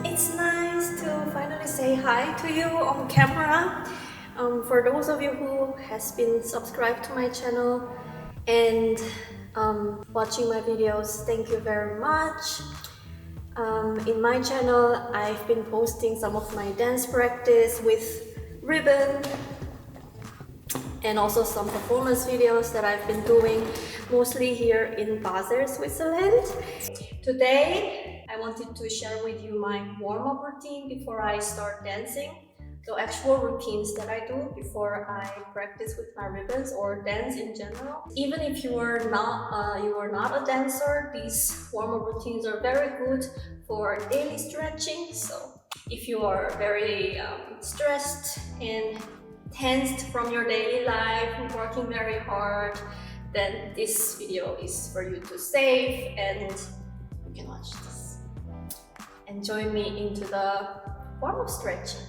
It's nice to finally say hi to you on camera. For those of you who has been subscribed to my channel and watching my videos, thank you very much. In my channel, I've been posting some of my dance practice with ribbon and also some performance videos that I've been doing mostly here in Basel, Switzerland. Today, I wanted to share with you my warm-up routine before I start dancing. So actual routines that I do before I practice with my ribbons or dance in general. Even if you are not a dancer, these warm-up routines are very good for daily stretching. So if you are very stressed and tensed from your daily life, working very hard, then this video is for you to save and you can watch this and join me into the warm-up stretching.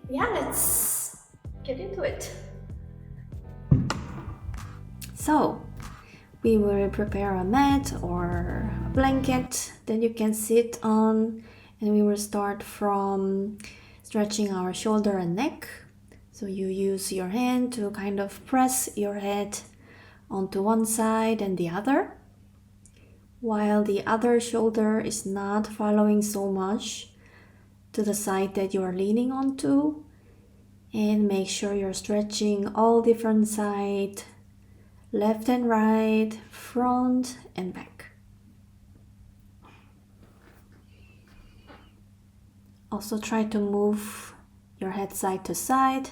Yeah, let's get into it. So we will prepare a mat or a blanket that you can sit on, and we will start from stretching our shoulder and neck. So you use your hand to kind of press your head onto one side and the other, while the other shoulder is not following so much to the side that you are leaning onto. And make sure you're stretching all different sides, left and right, front and back. Also try to move your head side to side.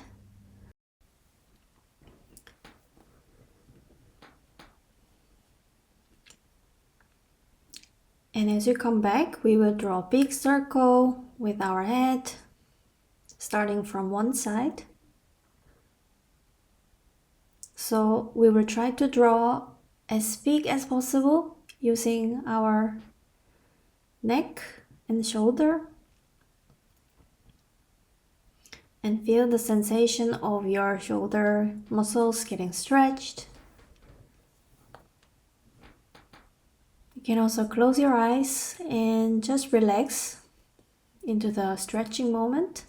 And as you come back, we will draw a big circle with our head, starting from one side. So we will try to draw as big as possible using our neck and shoulder. And feel the sensation of your shoulder muscles getting stretched. You can also close your eyes and just relax into the stretching moment.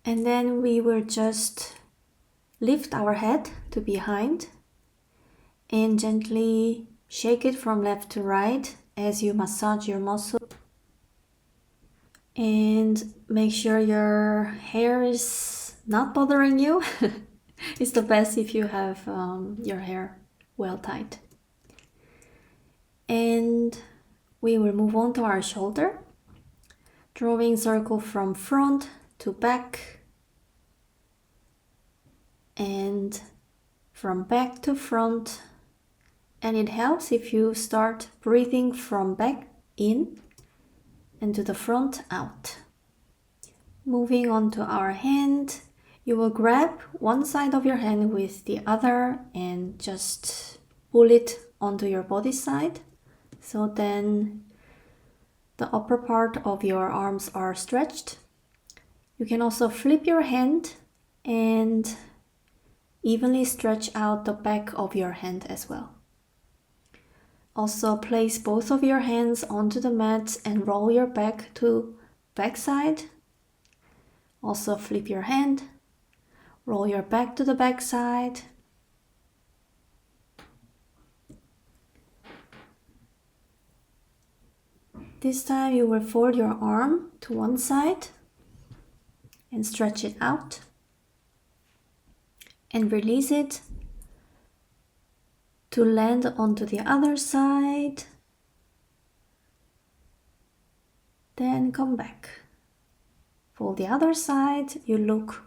And then we will just lift our head to behind and gently shake it from left to right as you massage your muscle. And make sure your hair is not bothering you. It's the best if you have your hair well tied. And we will move on to our shoulder, drawing circle from front to back and from back to front. And it helps if you start breathing from back in and to the front out. Moving on to our hand, you will grab one side of your hand with the other and just pull it onto your body side. So then the upper part of your arms are stretched. You can also flip your hand and evenly stretch out the back of your hand as well. Also place both of your hands onto the mat and roll your back to back side. Also flip your hand, roll your back to the back side. This time you will fold your arm to one side and stretch it out and release it to land onto the other side. Then come back. For the other side, you look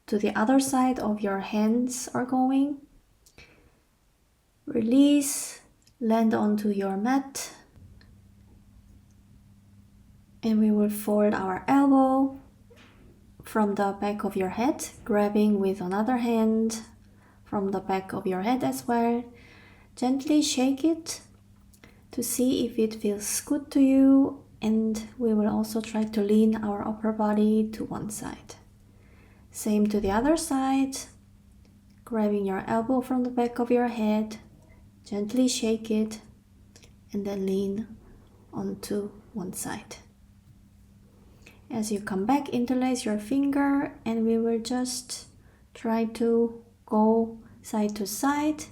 to the other side of your hands are going. Release, land onto your mat. And we will fold our elbow from the back of your head, grabbing with another hand from the back of your head as well. Gently shake it to see if it feels good to you, and we will also try to lean our upper body to one side. Same to the other side, grabbing your elbow from the back of your head, gently shake it and then lean onto one side. As you come back, interlace your finger, and we will just try to go side to side.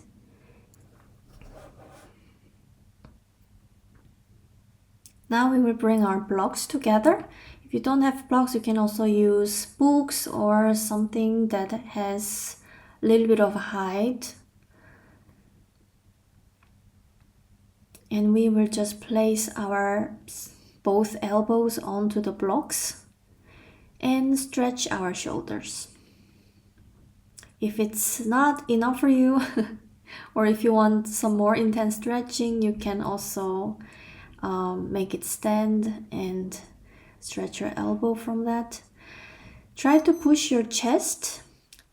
Now we will bring our blocks together. If you don't have blocks, you can also use books or something that has a little bit of height. And we will just place our both elbows onto the blocks and stretch our shoulders. If it's not enough for you, or if you want some more intense stretching, you can also make it stand and stretch your elbow from that. Try to push your chest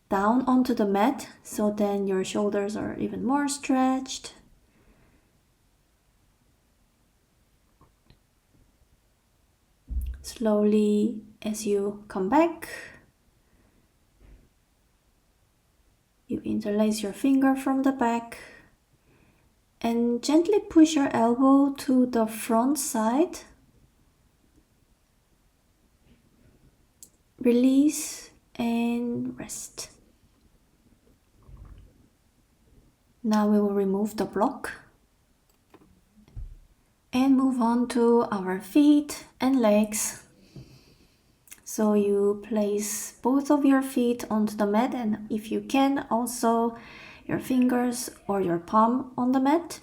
down onto the mat, so then your shoulders are even more stretched. Slowly, as you come back, you interlace your finger from the back and gently push your elbow to the front side. Release and rest. Now we will remove the block and move on to our feet and legs. So you place both of your feet onto the mat, and if you can, also your fingers or your palm on the mat.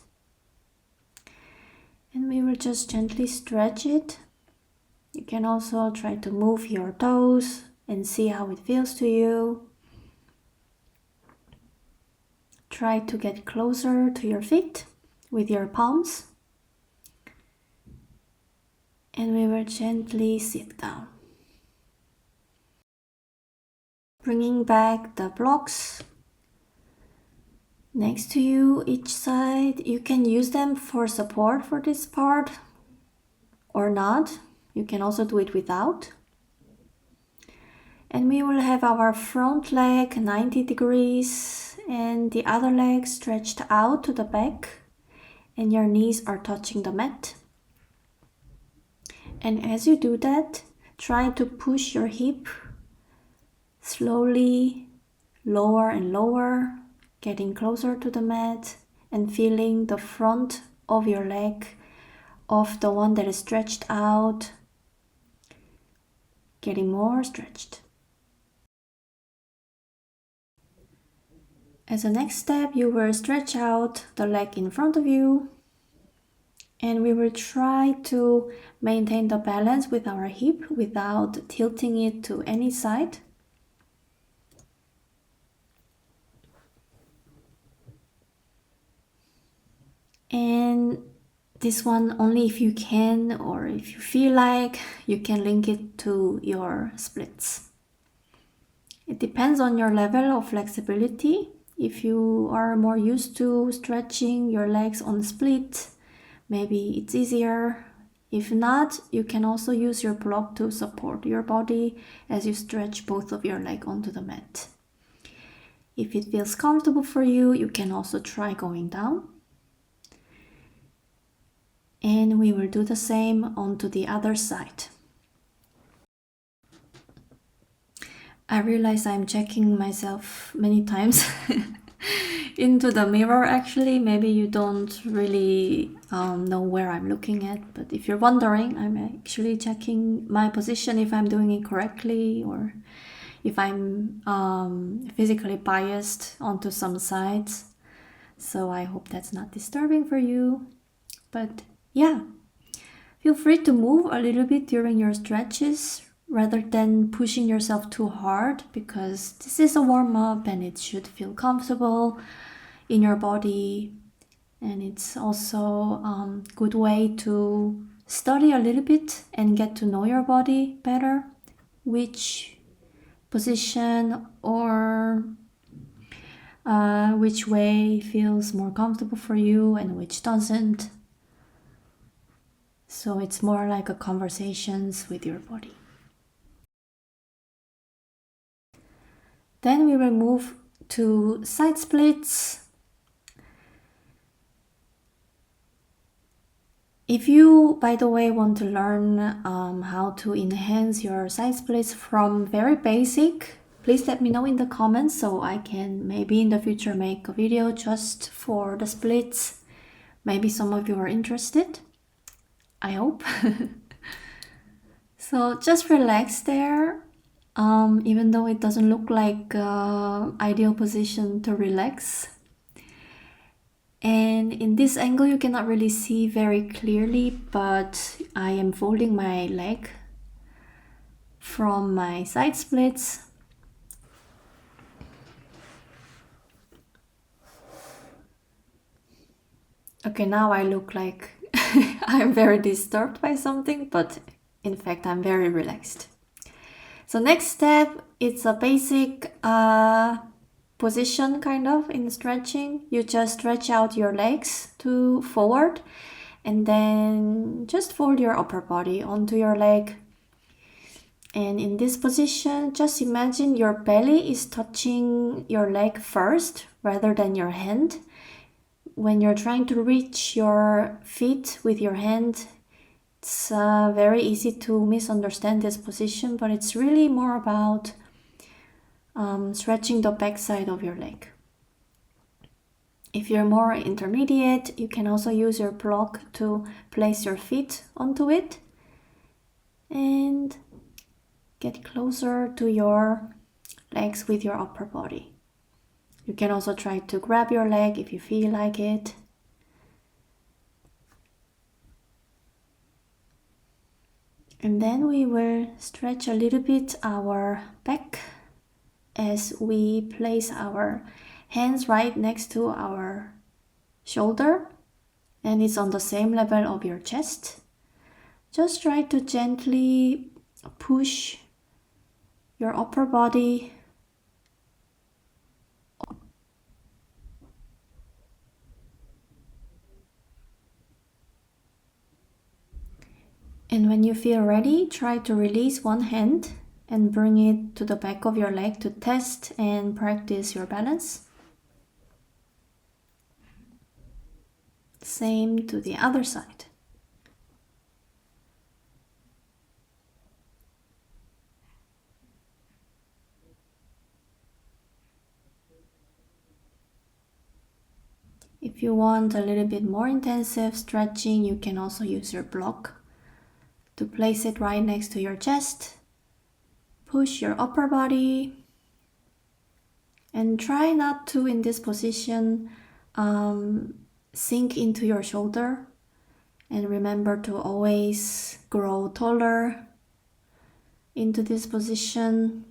And we will just gently stretch it. You can also try to move your toes and see how it feels to you. Try to get closer to your feet with your palms. And we will gently sit down. Bringing back the blocks next to you, each side. You can use them for support for this part or not. You can also do it without. And we will have our front leg 90 degrees and the other leg stretched out to the back, and your knees are touching the mat. And as you do that, try to push your hip slowly lower and lower, getting closer to the mat and feeling the front of your leg, of the one that is stretched out, getting more stretched. As a next step, you will stretch out the leg in front of you, and we will try to maintain the balance with our hip without tilting it to any side. And this one, only if you can or if you feel like, you can link it to your splits. It depends on your level of flexibility. If you are more used to stretching your legs on split, maybe it's easier. If not, you can also use your block to support your body as you stretch both of your legs onto the mat. If it feels comfortable for you, you can also try going down. And we will do the same onto the other side. I realize I'm checking myself many times into the mirror actually. Maybe you don't really know where I'm looking at, but if you're wondering, I'm actually checking my position if I'm doing it correctly or if I'm physically biased onto some sides. So I hope that's not disturbing for you. But yeah, feel free to move a little bit during your stretches rather than pushing yourself too hard, because this is a warm-up and it should feel comfortable in your body. And it's also a good way to study a little bit and get to know your body better, which position or which way feels more comfortable for you and which doesn't. So it's more like a conversations with your body. Then we will move to side splits. If you, by the way, want to learn how to enhance your side splits from very basic, please let me know in the comments so I can maybe in the future make a video just for the splits. Maybe some of you are interested. I hope. So just relax there. Even though it doesn't look like ideal position to relax. And in this angle you cannot really see very clearly, but I am folding my leg from my side splits. Okay, now I look like I'm very disturbed by something, but in fact I'm very relaxed. So next step, it's a basic position kind of in stretching. You just stretch out your legs to forward and then just fold your upper body onto your leg. And in this position, just imagine your belly is touching your leg first rather than your hand. When you're trying to reach your feet with your hand, it's very easy to misunderstand this position, but it's really more about stretching the back side of your leg. If you're more intermediate, you can also use your block to place your feet onto it and get closer to your legs with your upper body. You can also try to grab your leg if you feel like it. And then we will stretch a little bit our back as we place our hands right next to our shoulder, and it's on the same level of your chest. Just try to gently push your upper body and when you feel ready, try to release one hand and bring it to the back of your leg to test and practice your balance. Same to the other side. If you want a little bit more intensive stretching, you can also use your block to place it right next to your chest. Push your upper body and try not to, in this position, sink into your shoulder. And remember to always grow taller into this position.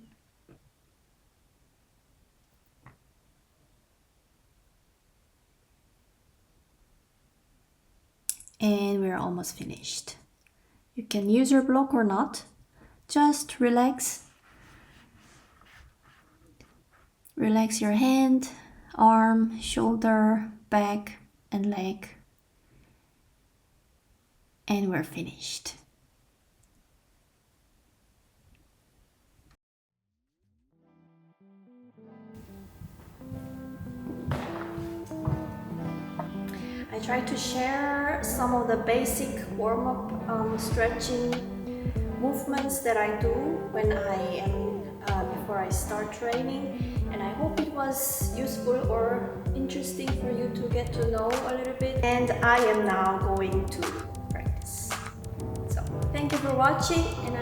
And we're almost finished. You can use your block or not. Just relax. Relax your hand, arm, shoulder, back, and leg. And we're finished. I try to share some of the basic warm-up stretching movements that I do when I am before I start training, and I hope it was useful or interesting for you to get to know a little bit. And I am now going to practice. So thank you for watching, and